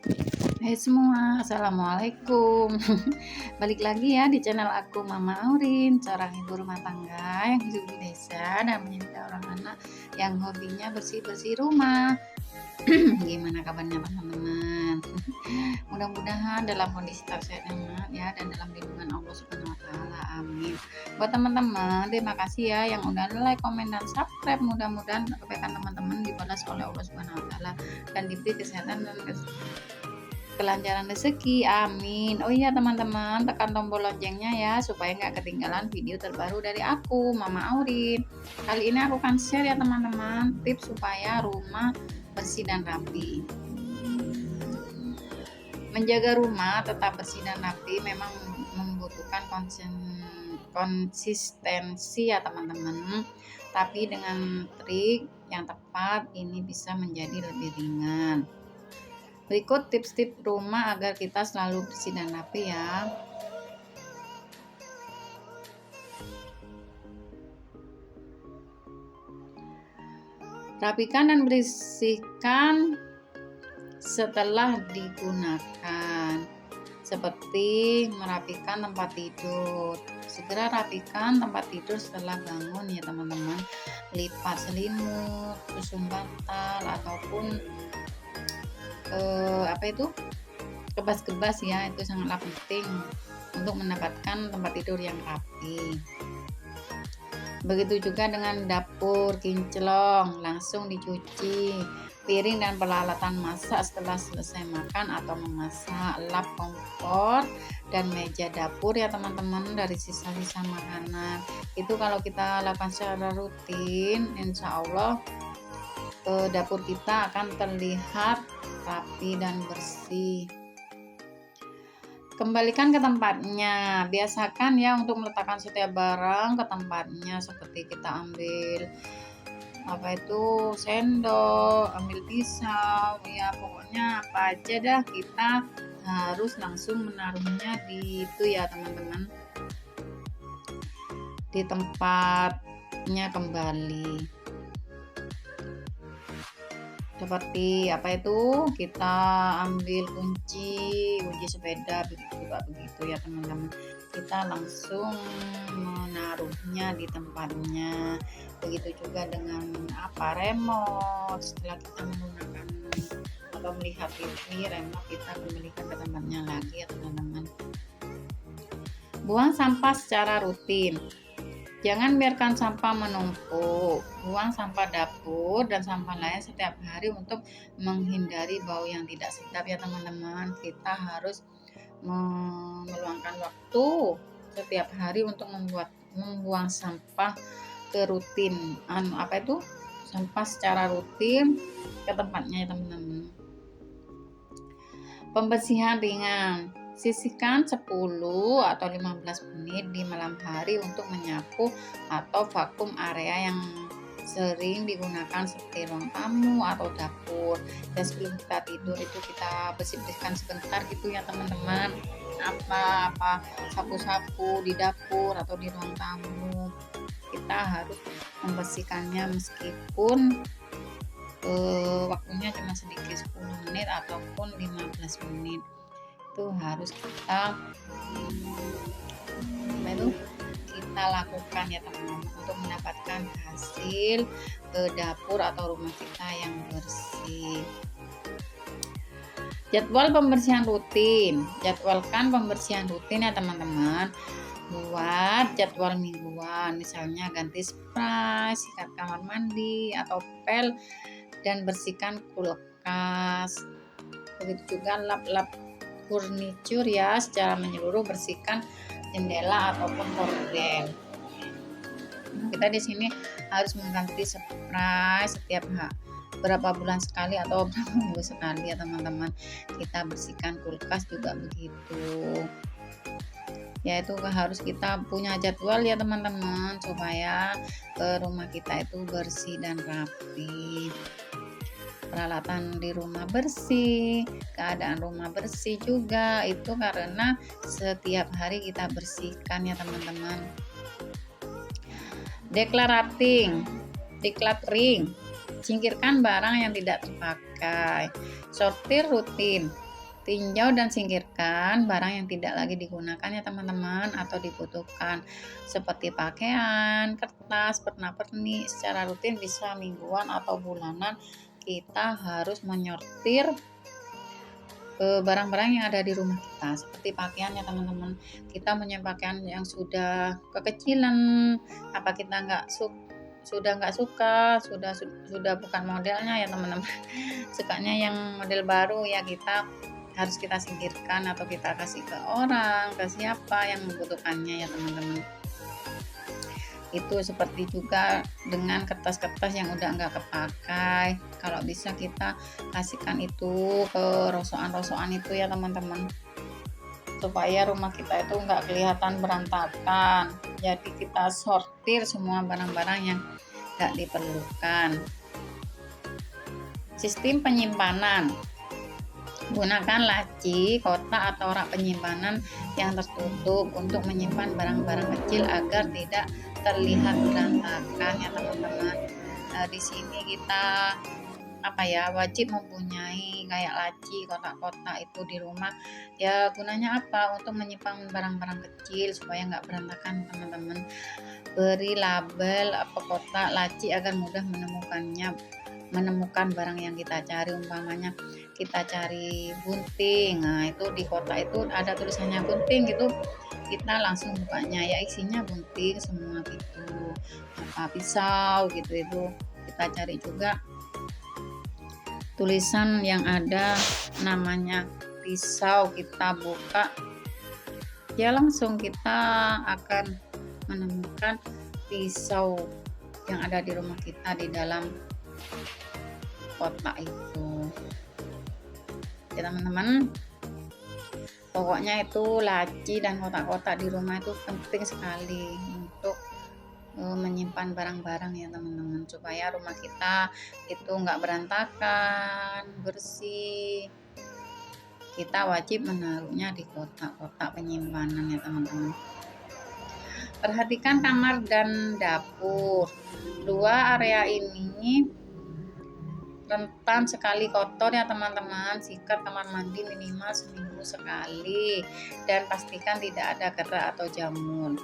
Hai semua, assalamualaikum. Balik lagi ya di channel aku Mama Aurin, seorang ibu rumah tangga yang hidup di desa dan menyelidiki orang anak yang hobinya bersih-bersih rumah. Gimana kabarnya teman-teman? Mudah-mudahan dalam kondisi sehat ya dan dalam lindungan Allah Subhanahu wa taala. Amin. Buat teman-teman, terima kasih ya yang udah like, komen dan subscribe. Mudah-mudahan kebaikan teman-teman dibalas oleh Allah Subhanahu wa taala dan diberi kesehatan dan kelancaran rezeki, amin. Oh iya teman-teman, tekan tombol loncengnya ya supaya nggak ketinggalan video terbaru dari aku, Mama Aurin. Kali ini aku akan share ya teman-teman tips supaya rumah bersih dan rapi. Menjaga rumah tetap bersih dan rapi memang membutuhkan konsistensi ya teman-teman. Tapi dengan trik yang tepat ini bisa menjadi lebih ringan. Berikut tips-tips rumah agar kita selalu bersih dan rapi ya. Rapikan dan bersihkan setelah digunakan, seperti merapikan tempat tidur. Segera rapikan tempat tidur setelah bangun ya teman-teman. Lipat selimut, susun bantal ataupun kebas-kebas ya, itu sangatlah penting untuk mendapatkan tempat tidur yang rapi. Begitu juga dengan dapur kinclong, langsung dicuci. Piring dan peralatan masak setelah selesai makan atau memasak. Lap kompor dan meja dapur ya teman-teman dari sisa-sisa makanan. Itu kalau kita lakukan secara rutin, insya Allah dapur kita akan terlihat rapi dan bersih. Kembalikan ke tempatnya. Biasakan ya untuk meletakkan setiap barang ke tempatnya, seperti kita ambil sendok, ambil pisau, ya pokoknya apa aja dah, kita harus langsung menaruhnya di itu ya teman-teman, di tempatnya kembali. Seperti kita ambil kunci sepeda begitu ya teman-teman, kita langsung menaruhnya di tempatnya. Begitu juga dengan remote, setelah kita menggunakan atau melihat TV, remote kita kembalikan ke tempatnya lagi ya teman-teman. Buang sampah secara rutin. Jangan biarkan sampah menumpuk. Buang sampah dapur dan sampah lain setiap hari untuk menghindari bau yang tidak sedap ya teman-teman. Kita harus meluangkan waktu setiap hari untuk membuang sampah ke rutin. Sampah secara rutin ke tempatnya ya teman-teman. Pembersihan ringan. Sisihkan 10 atau 15 menit di malam hari untuk menyapu atau vakum area yang sering digunakan seperti ruang tamu atau dapur. Dan sebelum kita tidur itu kita bersih-bersihkan sebentar gitu ya teman-teman. Sapu-sapu di dapur atau di ruang tamu. Kita harus membersihkannya meskipun waktunya cuma sedikit, 10 menit ataupun 15 menit. Itu harus kita lakukan ya teman-teman untuk mendapatkan hasil dapur atau rumah kita yang bersih. Jadwal pembersihan rutin. Jadwalkan pembersihan rutin ya teman-teman. Buat jadwal mingguan, misalnya ganti spray, sikat kamar mandi atau pel, dan bersihkan kulkas. Begitu juga lap-lap furniture ya, secara menyeluruh, bersihkan jendela ataupun gorden. Kita di sini harus mengganti spray setiap berapa bulan sekali atau berapa minggu sekali ya teman-teman. Kita bersihkan kulkas juga begitu. Ya itu harus kita punya jadwal ya teman-teman supaya rumah kita itu bersih dan rapi. Peralatan di rumah bersih, keadaan rumah bersih juga, itu karena setiap hari kita bersihkan ya teman-teman. Decluttering, singkirkan barang yang tidak terpakai. Sortir rutin, Tinjau dan singkirkan barang yang tidak lagi digunakan ya teman-teman atau dibutuhkan seperti pakaian, kertas, pernak-pernik. Secara rutin bisa mingguan atau bulanan kita harus menyortir barang-barang yang ada di rumah kita seperti pakaian ya teman-teman. Kita punya pakaian yang sudah kekecilan, apa kita sudah nggak suka, sudah bukan modelnya ya teman-teman. Sukanya yang model baru ya harus kita singkirkan atau kita kasih ke orang, ke siapa yang membutuhkannya ya teman-teman. Itu seperti juga dengan kertas-kertas yang udah nggak kepakai, kalau bisa kita kasihkan itu ke rosokan-rosokan itu ya teman-teman, supaya rumah kita itu nggak kelihatan berantakan. Jadi kita sortir semua barang-barang yang nggak diperlukan. Sistem penyimpanan: gunakan laci, kotak atau rak penyimpanan yang tertutup untuk menyimpan barang-barang kecil agar tidak terlihat berantakan ya teman-teman. Di sini kita wajib mempunyai kayak laci, kotak-kotak itu di rumah. Ya gunanya apa? Untuk menyimpan barang-barang kecil supaya nggak berantakan teman-teman. Beri label kotak, laci agar mudah menemukan barang yang kita cari. Umpamanya kita cari gunting, nah itu di kotak itu ada tulisannya gunting gitu, kita langsung bukanya ya isinya gunting semua gitu, pisau gitu, itu kita cari juga tulisan yang ada namanya pisau, kita buka ya langsung kita akan menemukan pisau yang ada di rumah kita di dalam kotak itu ya teman-teman. Pokoknya itu laci dan kotak-kotak di rumah itu penting sekali untuk menyimpan barang-barang ya teman-teman, supaya rumah kita itu nggak berantakan, bersih. Kita wajib menaruhnya di kotak-kotak penyimpanan ya teman-teman. Perhatikan kamar dan dapur. Dua area ini rentan sekali kotor ya teman-teman. Sikat kamar mandi minimal seminggu sekali dan pastikan tidak ada kerak atau jamur.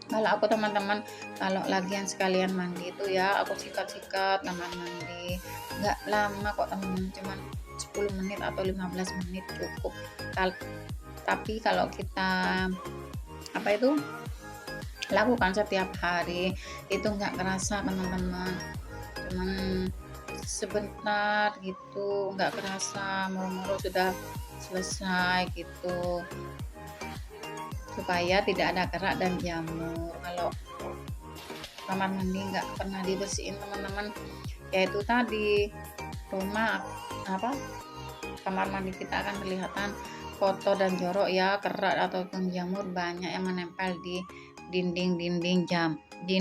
Kalau aku teman-teman, kalau lagian sekalian mandi itu ya aku sikat-sikat kamar mandi, nggak lama kok teman-teman, cuman 10 menit atau 15 menit cukup. Tapi kalau kita lakukan setiap hari itu nggak kerasa teman-teman, cuman sebentar gitu, nggak kerasa, murmur sudah selesai gitu, supaya tidak ada kerak dan jamur. Kalau kamar mandi nggak pernah dibersihin teman-teman, yaitu tadi rumah kamar mandi kita akan kelihatan kotor dan jorok ya, kerak ataupun jamur banyak yang menempel di dinding-dinding di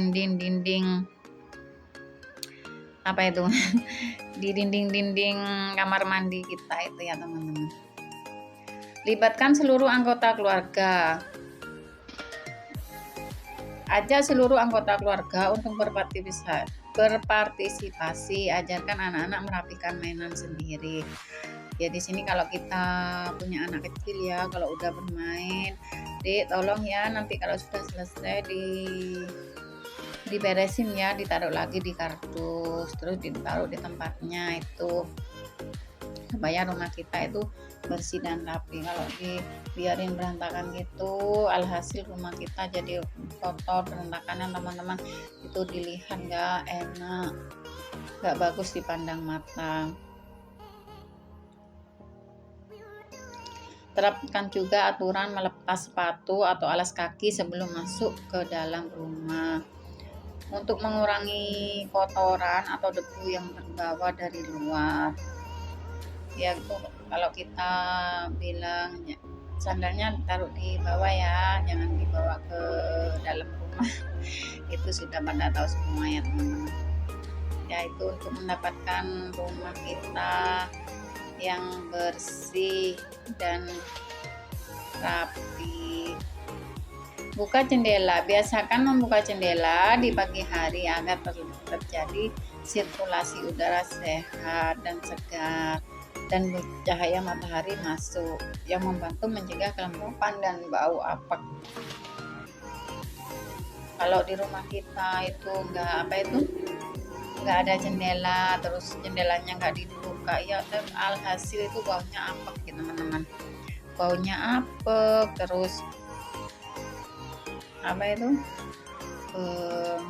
dinding-dinding kamar mandi kita itu ya teman-teman. Libatkan seluruh anggota keluarga. Ajak seluruh anggota keluarga untuk berpartisipasi. Ajarkan anak-anak merapikan mainan sendiri. Ya di sini kalau kita punya anak kecil ya, kalau udah bermain, Dek tolong ya nanti kalau sudah selesai diberesin ya, ditaruh lagi di kardus, terus ditaruh di tempatnya itu, supaya rumah kita itu bersih dan rapi. Kalau dibiarin berantakan gitu, alhasil rumah kita jadi kotor berantakan teman-teman, itu dilihat nggak enak, nggak bagus dipandang mata. Terapkan juga aturan melepas sepatu atau alas kaki sebelum masuk ke dalam rumah untuk mengurangi kotoran atau debu yang terbawa dari luar. Ya kalau kita bilang ya, sandalnya taruh di bawah ya, jangan dibawa ke dalam rumah. Itu sudah pada tahu semua ya teman-teman. Ya itu untuk mendapatkan rumah kita yang bersih dan rapi. Buka jendela. Biasakan membuka jendela di pagi hari agar terjadi sirkulasi udara sehat dan segar. dan cahaya matahari masuk yang membantu mencegah kelembapan dan bau apek. Kalau di rumah kita itu nggak ada jendela, terus jendelanya nggak dibuka ya, dan alhasil itu baunya apek gitu teman-teman. Baunya apek, terus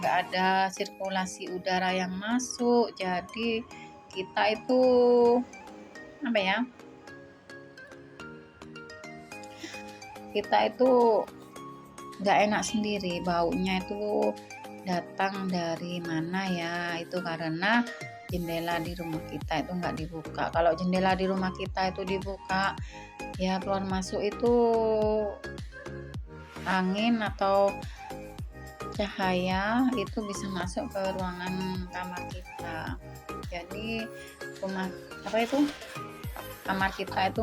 nggak ada sirkulasi udara yang masuk, jadi kita itu kita itu nggak enak sendiri, baunya itu datang dari mana ya, itu karena jendela di rumah kita itu nggak dibuka. Kalau jendela di rumah kita itu dibuka ya, keluar masuk itu angin atau cahaya itu bisa masuk ke ruangan kamar kita. Jadi kamar kita itu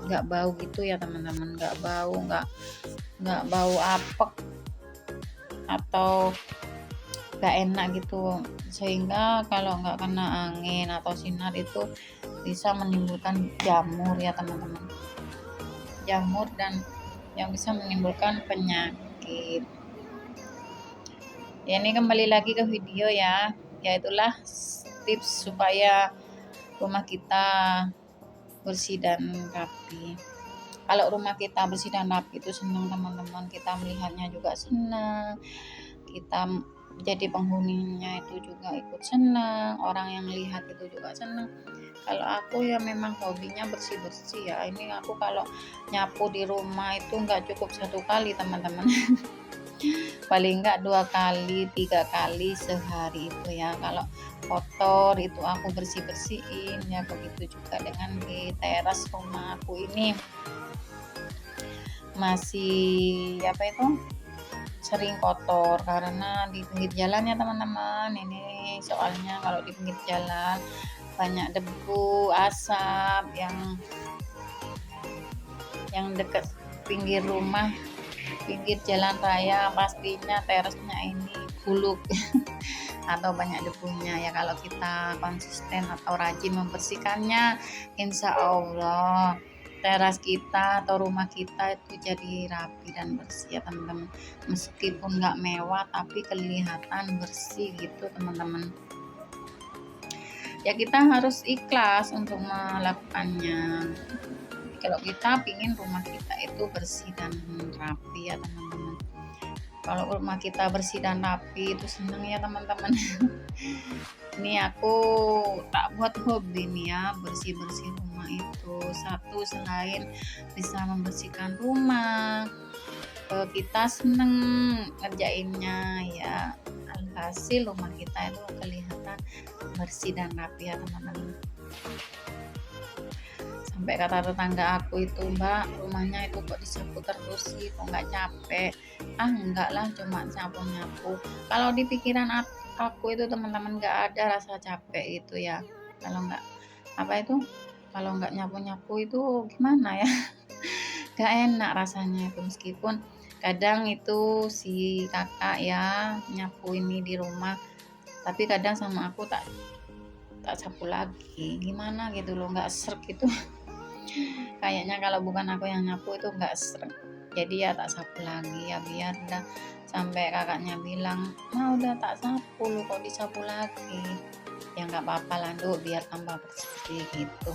nggak bau gitu ya teman-teman, nggak bau apek atau nggak enak gitu, sehingga kalau nggak kena angin atau sinar itu bisa menimbulkan jamur ya teman-teman, jamur dan yang bisa menimbulkan penyakit. Ya, ini kembali lagi ke video ya, yaitulah tips supaya rumah kita bersih dan rapi. Kalau rumah kita bersih dan rapi itu senang teman-teman, kita melihatnya juga senang, kita jadi penghuninya itu juga ikut senang, orang yang lihat itu juga senang. Kalau aku ya memang hobinya bersih-bersih ya, ini aku kalau nyapu di rumah itu nggak cukup 1 kali teman-teman. Paling enggak 2 kali 3 kali sehari itu ya. Kalau kotor itu aku bersih-bersihin ya, begitu juga dengan di teras rumah aku ini masih sering kotor karena di pinggir jalan ya teman-teman. Ini soalnya kalau di pinggir jalan banyak debu, asap yang dekat pinggir rumah, pinggir jalan raya, pastinya terasnya ini buluk atau banyak debunya ya. Kalau kita konsisten atau rajin membersihkannya, insya Allah teras kita atau rumah kita itu jadi rapi dan bersih ya teman-teman. Meskipun nggak mewah tapi kelihatan bersih gitu teman-teman. Ya kita harus ikhlas untuk melakukannya. Kalau kita pingin rumah kita itu bersih dan rapi ya teman-teman. Kalau rumah kita bersih dan rapi itu senang ya teman-teman. Ini aku tak buat hobi nih ya, bersih-bersih rumah itu. Satu, selain bisa membersihkan rumah, kita seneng ngerjainnya ya. Alhasil rumah kita itu kelihatan bersih dan rapi ya teman-teman. Sampai kata tetangga aku itu, Mbak, rumahnya itu kok disapu terus sih, kok nggak capek? Enggak lah, cuma nyapu-nyapu. Kalau di pikiran aku itu teman-teman nggak ada rasa capek itu ya. Kalau nggak nyapu-nyapu itu gimana ya? Gak enak rasanya itu, meskipun kadang itu si kakak ya nyapu ini di rumah, tapi kadang sama aku tak sapu lagi, gimana gitu loh, nggak srek gitu. Kayaknya kalau bukan aku yang nyapu itu nggak srek, jadi ya tak sapu lagi ya, biar udah. Sampai kakaknya bilang, udah tak sapu, lu kok disapu lagi? Ya nggak apa-apa lah Nduk, biar tambah bersih gitu.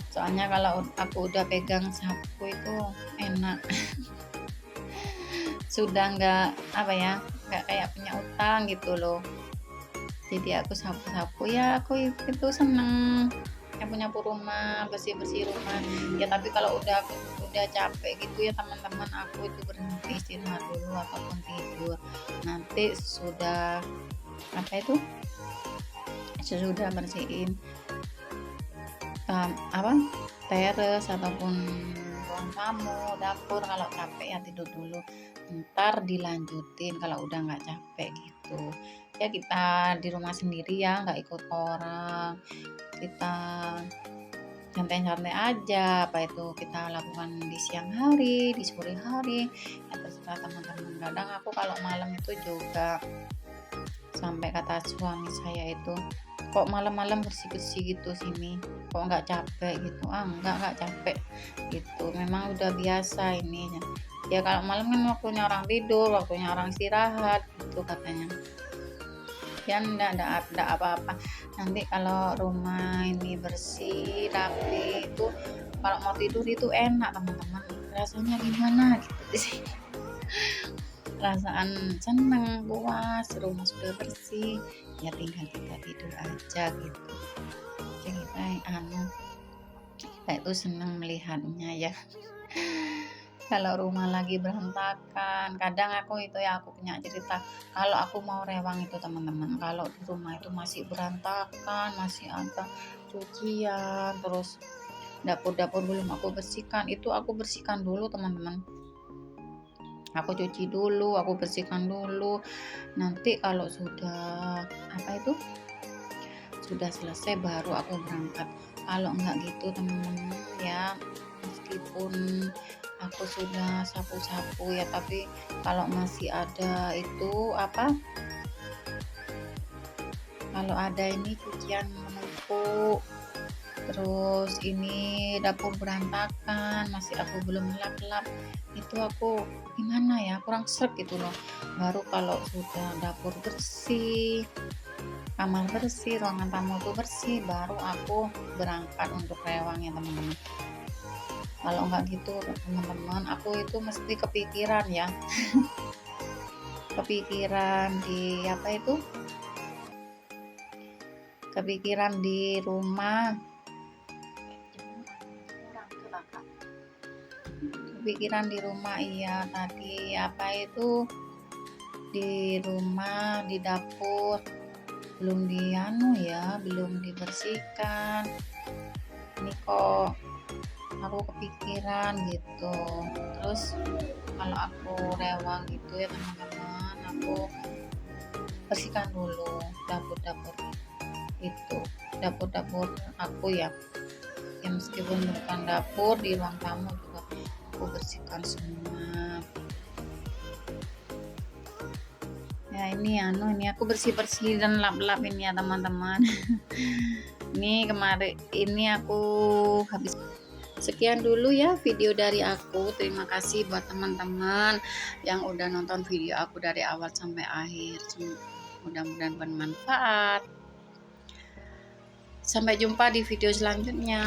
Soalnya kalau aku udah pegang sapu itu enak. Sudah nggak kayak punya utang gitu loh. Jadi aku sapu-sapu ya, aku itu seneng nyapu-nyapu rumah, bersih-bersih rumah ya. Tapi kalau udah capek gitu ya teman-teman, aku itu berhenti istirahat dulu ataupun tidur. Nanti sudah bersihin teras ataupun ruang tamu, dapur, kalau capek ya tidur dulu, ntar dilanjutin kalau udah nggak capek gitu ya. Kita di rumah sendiri ya, nggak ikut orang, kita santai-santai aja. Apa itu kita lakukan di siang hari, di sore hari ya, terserah teman-teman. Kadang aku kalau malam itu juga, sampai kata suami saya itu, kok malam-malam bersih-bersih gitu sini, kok nggak capek gitu. Nggak capek gitu, memang udah biasa ini ya. Kalau malam kan waktunya orang tidur, waktunya orang istirahat gitu katanya ya. Enggak apa-apa, nanti kalau rumah ini bersih rapi itu kalau mau tidur itu enak teman-teman. Rasanya gimana gitu sih, perasaan seneng puas, rumah sudah bersih ya, tinggal kita tidur aja gitu. Jadi kita itu senang melihatnya ya. Kalau rumah lagi berantakan, kadang aku punya cerita, kalau aku mau rewang itu teman-teman, kalau di rumah itu masih berantakan, masih ada cucian, terus dapur-dapur belum aku bersihkan, itu aku bersihkan dulu teman-teman. Aku cuci dulu, aku bersihkan dulu. Nanti kalau sudah sudah selesai baru aku berangkat. Kalau enggak gitu teman-teman ya, meskipun aku sudah sapu-sapu ya, tapi kalau masih ada kalau ada ini cucian menumpuk, terus ini dapur berantakan, masih aku belum lap-lap, itu aku gimana ya, kurang sreg gitu loh. Baru kalau sudah dapur bersih, kamar bersih, ruangan tamu itu bersih, baru aku berangkat untuk rewang ya teman-teman. Kalau enggak gitu teman-teman, aku itu mesti kepikiran ya. Kepikiran di rumah, iya, tadi di rumah, di dapur belum belum dibersihkan. Ini kok aku kepikiran gitu. Terus kalau aku rewang gitu ya teman-teman, aku bersihkan dulu dapur-dapur aku ya, meskipun bukan dapur, di ruang tamu juga aku bersihkan semua ya. Ini aku bersih dan lap-lap ini ya teman-teman. Ini kemarin ini aku habis. Sekian dulu ya video dari aku. Terima kasih buat teman-teman yang udah nonton video aku dari awal sampai akhir. Mudah-mudahan bermanfaat. Sampai jumpa di video selanjutnya.